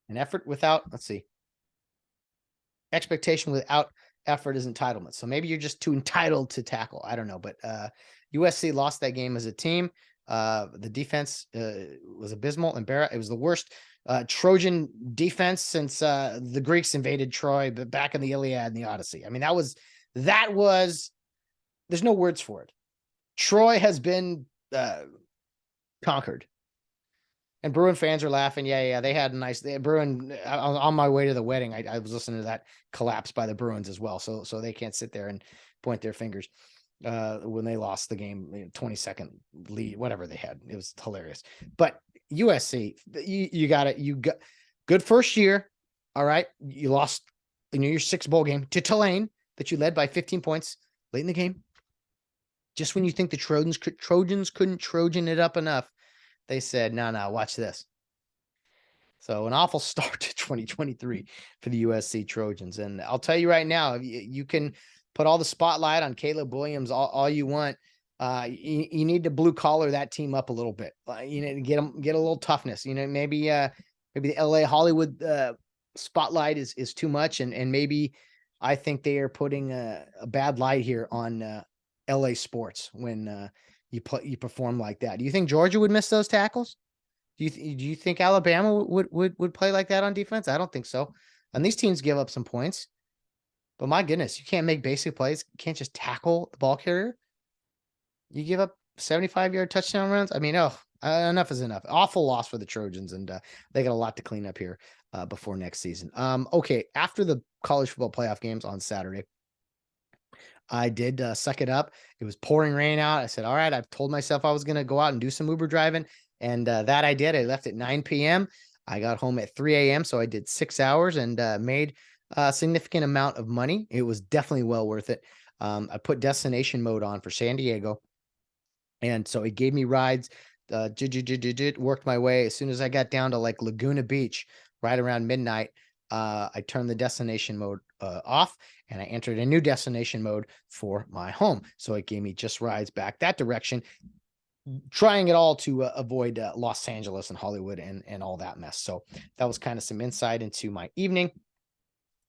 An effort without, expectation without effort is entitlement. So maybe you're just too entitled to tackle. I don't know, but USC lost that game as a team. The defense was abysmal. It was the worst Trojan defense since the Greeks invaded Troy, but back in the Iliad and the Odyssey. I mean, that was there's no words for it. Troy has been conquered. And Bruin fans are laughing. Yeah. They had a nice Bruin on my way to the wedding. I was listening to that collapse by the Bruins as well. So they can't sit there and point their fingers when they lost the game, 20-second lead, whatever they had. It was hilarious. But USC, you got good first year. All right. You lost your sixth bowl game to Tulane that you led by 15 points late in the game. Just when you think the Trojans couldn't Trojan it up enough, they said, no, watch this. So an awful start to 2023 for the USC Trojans. And I'll tell you right now, you can put all the spotlight on Caleb Williams all you want. You need to blue collar that team up a little bit. You need to get a little toughness. Maybe the LA Hollywood spotlight is too much. And maybe I think they are putting a bad light here on LA sports when you perform like that. Do you think Georgia would miss those tackles? Do you think Alabama would play like that on defense? I don't think so. And these teams give up some points. But my goodness, you can't make basic plays. You can't just tackle the ball carrier. You give up 75-yard touchdown runs. I mean, enough is enough. Awful loss for the Trojans, and they got a lot to clean up here before next season. Okay, after the college football playoff games on Saturday, I did suck it up. It was pouring rain out. I said, all right, I've told myself I was going to go out and do some Uber driving. And that I did. I left at 9 p.m. I got home at 3 a.m. So I did 6 hours and made a significant amount of money. It was definitely well worth it. I put destination mode on for San Diego. And so it gave me rides, worked my way. As soon as I got down to like Laguna Beach, right around midnight, I turned the destination mode off and I entered a new destination mode for my home. So it gave me just rides back that direction, trying it all to avoid Los Angeles and Hollywood and all that mess. So that was kind of some insight into my evening.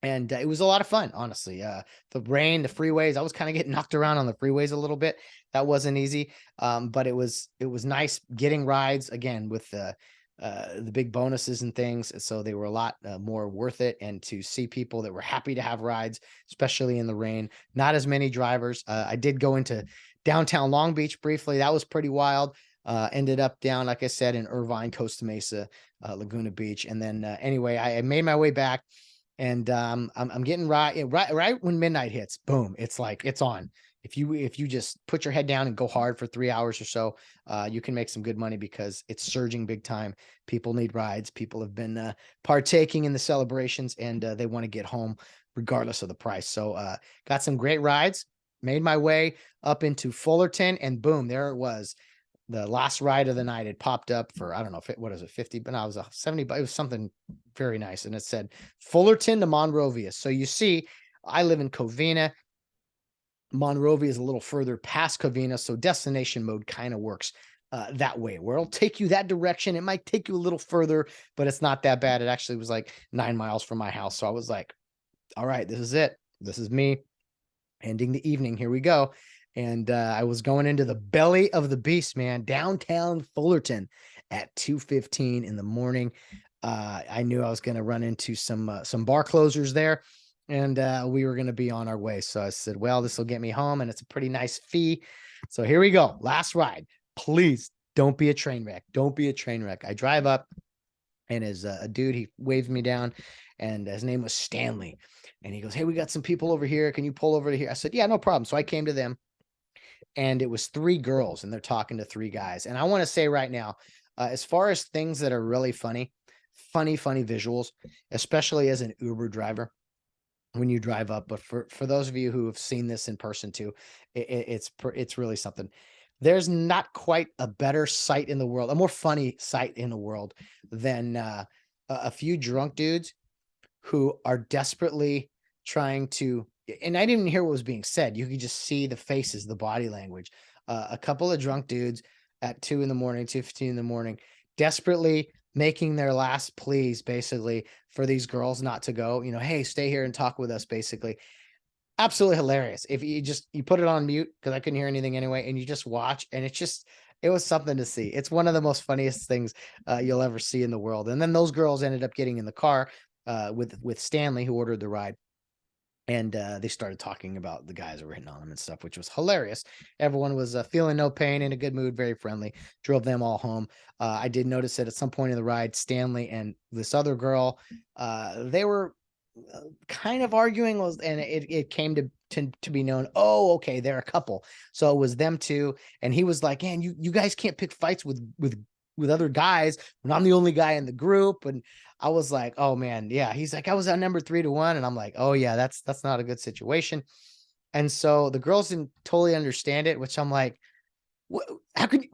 And it was a lot of fun, honestly. The rain, the freeways, I was kind of getting knocked around on the freeways a little bit. That wasn't easy. But it was nice getting rides again with the big bonuses and things. So they were a lot more worth it. And to see people that were happy to have rides, especially in the rain, not as many drivers. I did go into downtown Long Beach briefly. That was pretty wild. Ended up down, like I said, in Irvine, Costa Mesa, Laguna Beach. And then anyway, I made my way back. And I'm getting right when midnight hits, boom, it's like it's on. If you just put your head down and go hard for 3 hours or so, you can make some good money because it's surging big time. People need rides. People have been partaking in the celebrations and they want to get home regardless of the price. So got some great rides, made my way up into Fullerton, and boom, there it was. The last ride of the night had popped up for, I don't know, what is it, 50, but no, it was a 70, but it was something very nice. And it said Fullerton to Monrovia. So you see, I live in Covina. Monrovia is a little further past Covina. So destination mode kind of works that way, where it'll take you that direction. It might take you a little further, but it's not that bad. It actually was like 9 miles from my house. So I was like, all right, this is it. This is me ending the evening. Here we go. And I was going into the belly of the beast, man, downtown Fullerton at 2:15 in the morning. I knew I was going to run into some bar closers there, and we were going to be on our way. So I said, well, this will get me home, and it's a pretty nice fee. So here we go. Last ride. Please don't be a train wreck. Don't be a train wreck. I drive up, and as a dude, he waved me down, and his name was Stanley. And he goes, hey, we got some people over here. Can you pull over to here? I said, yeah, no problem. So I came to them, and it was 3 girls, and they're talking to 3 guys. And I want to say right now, as far as things that are really funny visuals, especially as an Uber driver, when you drive up. But for those of you who have seen this in person too, it's really something. There's not quite a better sight in the world, a more funny sight in the world than a few drunk dudes who are desperately trying to, and I didn't even hear what was being said. You could just see the faces, the body language. A couple of drunk dudes at 2 in the morning, 2:15 in the morning, desperately making their last pleas, basically, for these girls not to go, hey, stay here and talk with us, basically. Absolutely hilarious. If you put it on mute, because I couldn't hear anything anyway, and you just watch, and it was something to see. It's one of the most funniest things you'll ever see in the world. And then those girls ended up getting in the car with Stanley, who ordered the ride. And they started talking about the guys that were hitting on them and stuff, which was hilarious. Everyone was feeling no pain, in a good mood, very friendly. Drove them all home. I did notice that at some point in the ride, Stanley and this other girl, they were kind of arguing, and it came to be known, oh, okay, they're a couple. So it was them two, and he was like, man, you guys can't pick fights with other guys when I'm the only guy in the group. And I was like, oh man, yeah. He's like, I was outnumbered 3-1. And I'm like, oh yeah, that's not a good situation. And so the girls didn't totally understand it, which I'm like, how can you,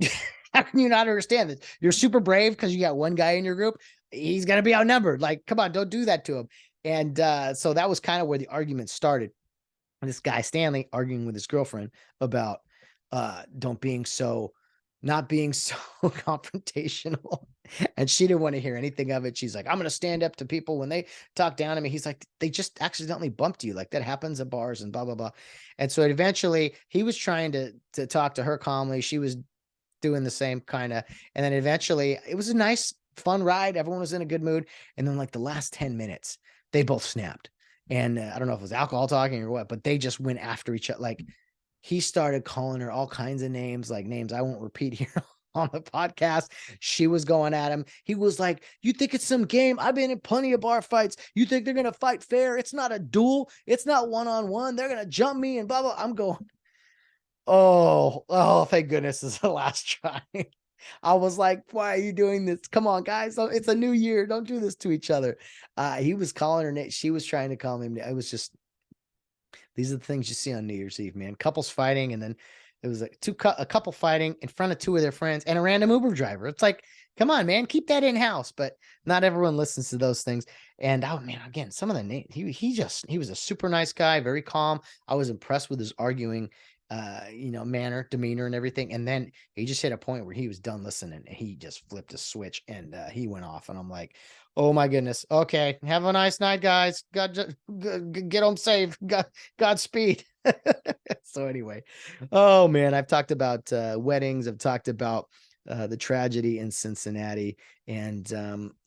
how can you not understand this? You're super brave because you got one guy in your group. He's going to be outnumbered. Like, come on, don't do that to him. And so that was kind of where the argument started. This guy, Stanley, arguing with his girlfriend about not being so confrontational. And she didn't want to hear anything of it. She's like, I'm going to stand up to people when they talk down to me. He's like, they just accidentally bumped you. Like, that happens at bars and blah, blah, blah. And so eventually he was trying to talk to her calmly. She was doing the same kind of, and then eventually it was a nice, fun ride. Everyone was in a good mood. And then like the last 10 minutes, they both snapped. And I don't know if it was alcohol talking or what, but they just went after each other. Like, he started calling her all kinds of names, like names I won't repeat here on the podcast. She was going at him. He was like, you think it's some game? I've been in plenty of bar fights. You think they're going to fight fair? It's not a duel. It's not one-on-one. They're going to jump me and blah, blah. I'm going, oh, thank goodness this is the last try. I was like, why are you doing this? Come on, guys. It's a new year. Don't do this to each other. He was calling her name. She was trying to call him. It was just, these are the things you see on New Year's Eve, man. Couples fighting, and then it was like a couple fighting in front of 2 of their friends and a random Uber driver. It's like, come on, man, keep that in-house. But not everyone listens to those things. And oh man, again, some of the names, he was a super nice guy, very calm. I was impressed with his arguing manner, demeanor, and everything. And then he just hit a point where he was done listening, and he just flipped a switch, and he went off. And I'm like, oh my goodness. Okay. Have a nice night, guys. Get home safe. Godspeed. So anyway, oh man, I've talked about weddings. I've talked about the tragedy in Cincinnati. And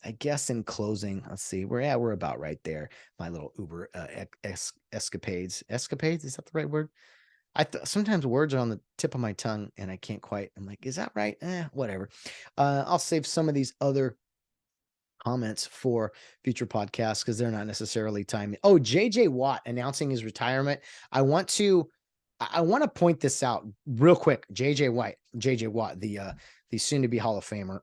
I guess in closing, let's see, we're about right there. My little Uber escapades. Escapades? Is that the right word? Sometimes words are on the tip of my tongue and I can't quite, I'm like, is that right? Whatever. I'll save some of these other comments for future podcasts because they're not necessarily timely. Oh, JJ Watt announcing his retirement. I want to point this out real quick. JJ Watt, the soon to be Hall of Famer,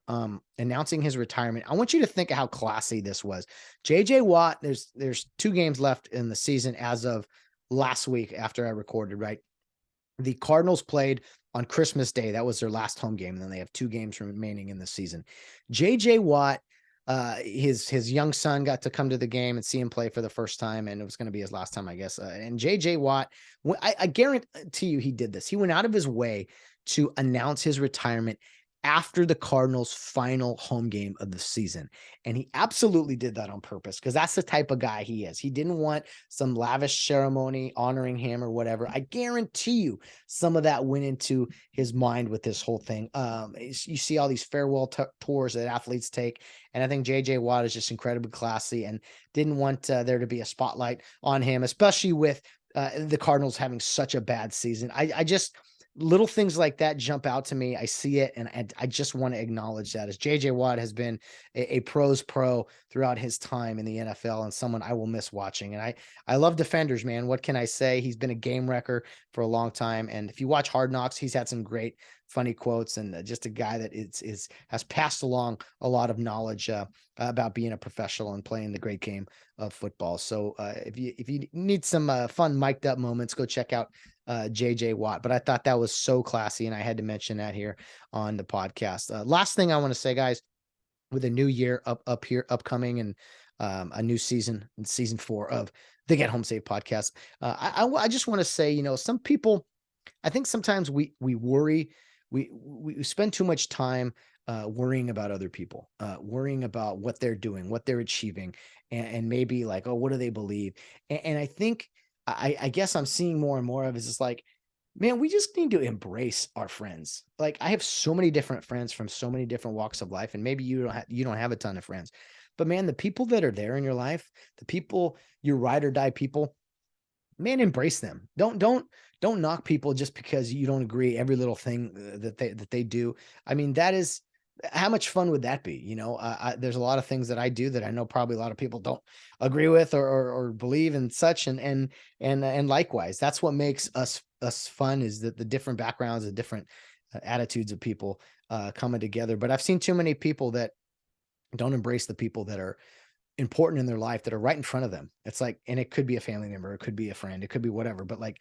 announcing his retirement. I want you to think of how classy this was. JJ Watt, there's 2 games left in the season as of last week after I recorded, right? The Cardinals played on Christmas Day. That was their last home game. And then they have 2 games remaining in the season. JJ Watt, his young son got to come to the game and see him play for the first time. And it was going to be his last time, I guess. And JJ Watt, I guarantee you he did this. He went out of his way to announce his retirement after the Cardinals' final home game of the season. And he absolutely did that on purpose because that's the type of guy he is. He didn't want some lavish ceremony honoring him or whatever. I guarantee you some of that went into his mind with this whole thing. You see all these farewell tours that athletes take. And I think JJ Watt is just incredibly classy and didn't want there to be a spotlight on him, especially with the Cardinals having such a bad season. I just, little things like that jump out to me. I see it, and I just want to acknowledge that, as JJ Watt has been a pro's pro throughout his time in the NFL and someone I will miss watching. And I love defenders, man. What can I say? He's been a game wrecker for a long time. And if you watch Hard Knocks, he's had some great funny quotes, and just a guy that has passed along a lot of knowledge about being a professional and playing the great game of football. So if you need some fun mic'd up moments, go check out JJ Watt. But I thought that was so classy, and I had to mention that here on the podcast. Last thing I want to say, guys, with a new year upcoming, and a new season, season 4 of the Get Home Safe podcast. I just want to say, some people, I think sometimes we worry, we spend too much time worrying about other people, worrying about what they're doing, what they're achieving, and maybe like, oh, what do they believe? And I think I guess I'm seeing more and more of is just like, man, we just need to embrace our friends. Like, I have so many different friends from so many different walks of life, and maybe you don't have a ton of friends, but man, the people that are there in your life, the people, your ride or die people, man, embrace them. Don't knock people just because you don't agree every little thing that they do. I mean, that is, how much fun would that be? There's a lot of things that I do that I know probably a lot of people don't agree with or believe and such. And likewise, that's what makes us fun, is that the different backgrounds, the different attitudes of people coming together. But I've seen too many people that don't embrace the people that are important in their life, that are right in front of them. It's like, and it could be a family member, it could be a friend, it could be whatever, but like,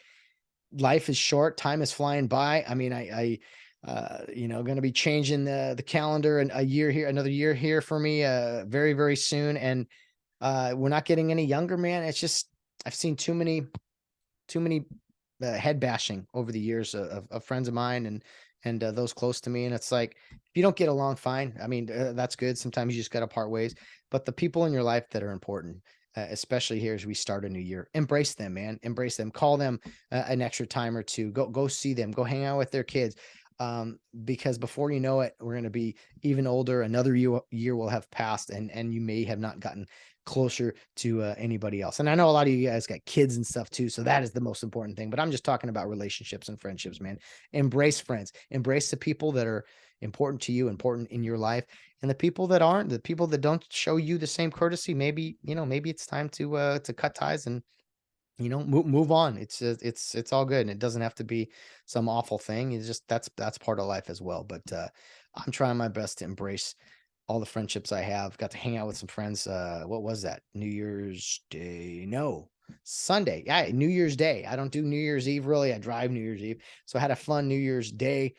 life is short, time is flying by. I mean, I going to be changing the calendar and another year here for me, very, very soon. And we're not getting any younger, man. It's just, I've seen too many head bashing over the years of friends of mine and those close to me. And it's like, if you don't get along, fine. I mean, that's good. Sometimes you just got to part ways, but the people in your life that are important, especially here as we start a new year, embrace them, man. Embrace them. Call them an extra time or two. Go see them. Go hang out with their kids. Because before you know it, we're going to be even older. Another year will have passed, and you may have not gotten closer to anybody else. And I know a lot of you guys got kids and stuff too, so that is the most important thing. But I'm just talking about relationships and friendships, man. Embrace friends. Embrace the people that are important to you, important in your life, and the people that aren't, the people that don't show you the same courtesy. Maybe it's time to cut ties and move on. It's all good. And it doesn't have to be some awful thing. It's just, that's part of life as well. But I'm trying my best to embrace all the friendships I have. Got to hang out with some friends. What was that? New Year's Day? No, Sunday. Yeah, New Year's Day. I don't do New Year's Eve really. I drive New Year's Eve. So I had a fun New Year's Day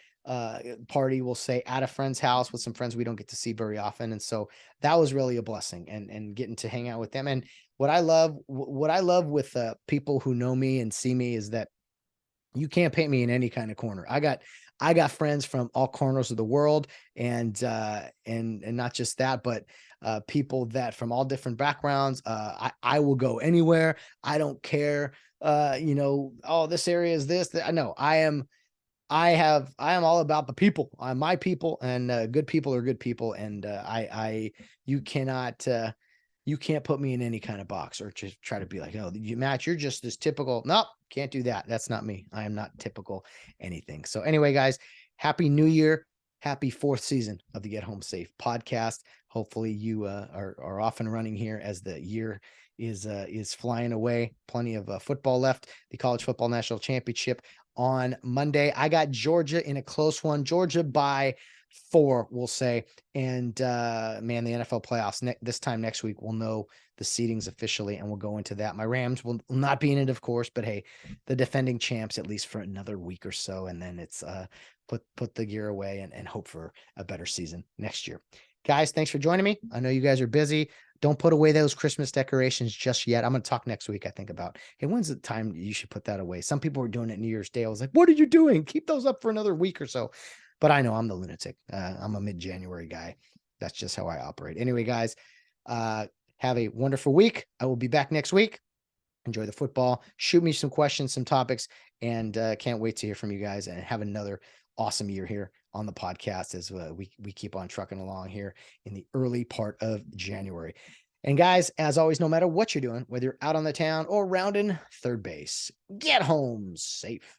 party, we'll say, at a friend's house with some friends we don't get to see very often. And so that was really a blessing, and getting to hang out with them. And what I love with people who know me and see me is that you can't paint me in any kind of corner. I got friends from all corners of the world, and not just that, but people that from all different backgrounds. I will go anywhere. I don't care. Oh, this area is this. I know I am all about the people. I'm my people, and good people are good people. And you can't put me in any kind of box or just try to be like, oh, Matt, you're just this typical. Nope, can't do that. That's not me. I am not typical anything. So anyway, guys, happy New Year. Happy 4th season of the Get Home Safe podcast. Hopefully you are off and running here as the year is flying away. Plenty of football left. The College Football National Championship on Monday. I got Georgia in a close one. Georgia by 4, we'll say. And man, the NFL playoffs this time next week, we'll know the seedings officially, and we'll go into that. My Rams will not be in it, of course, but hey, the defending champs, at least for another week or so, and then it's put the gear away and hope for a better season next year. Guys, thanks for joining me. I know you guys are busy. Don't put away those Christmas decorations just yet. I'm going to talk next week, I think, about, hey, when's the time you should put that away? Some people were doing it New Year's Day. I was like, what are you doing? Keep those up for another week or so. but I know I'm the lunatic. I'm a mid-January guy. That's just how I operate. Anyway, guys, have a wonderful week. I will be back next week. Enjoy the football. Shoot me some questions, some topics, and can't wait to hear from you guys and have another awesome year here on the podcast as we keep on trucking along here in the early part of January. And guys, as always, no matter what you're doing, whether you're out on the town or rounding third base, get home safe.